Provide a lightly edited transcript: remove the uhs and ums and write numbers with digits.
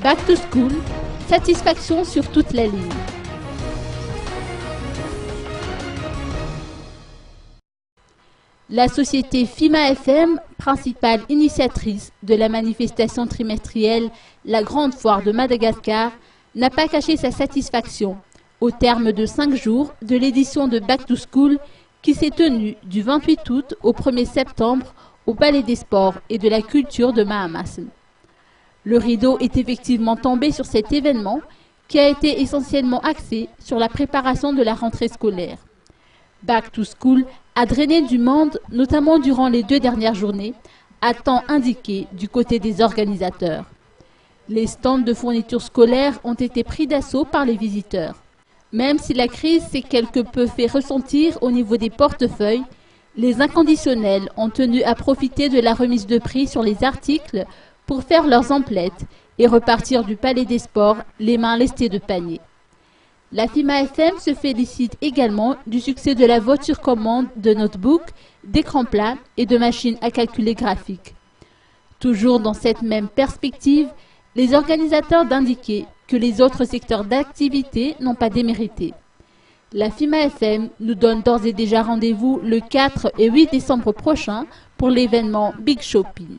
Back to School, satisfaction sur toute la ligne. La société FIMA FM, principale initiatrice de la manifestation trimestrielle La Grande Foire de Madagascar, n'a pas caché sa satisfaction au terme de 5 jours de l'édition de Back to School qui s'est tenue du 28 août au 1er septembre au Palais des Sports et de la Culture de Mahamassen. Le rideau est effectivement tombé sur cet événement qui a été essentiellement axé sur la préparation de la rentrée scolaire. Back to School a drainé du monde, notamment durant les 2 dernières journées, à temps indiqué du côté des organisateurs. Les stands de fournitures scolaires ont été pris d'assaut par les visiteurs. Même si la crise s'est quelque peu fait ressentir au niveau des portefeuilles, les inconditionnels ont tenu à profiter de la remise de prix sur les articles pour faire leurs emplettes et repartir du Palais des Sports les mains lestées de paniers. La FIMA FM se félicite également du succès de la voiture commande de notebooks, d'écrans plats et de machines à calculer graphiques. Toujours dans cette même perspective, les organisateurs d'indiquer que les autres secteurs d'activité n'ont pas démérité. La FIMA FM nous donne d'ores et déjà rendez-vous le 4 et 8 décembre prochain pour l'événement Big Shopping.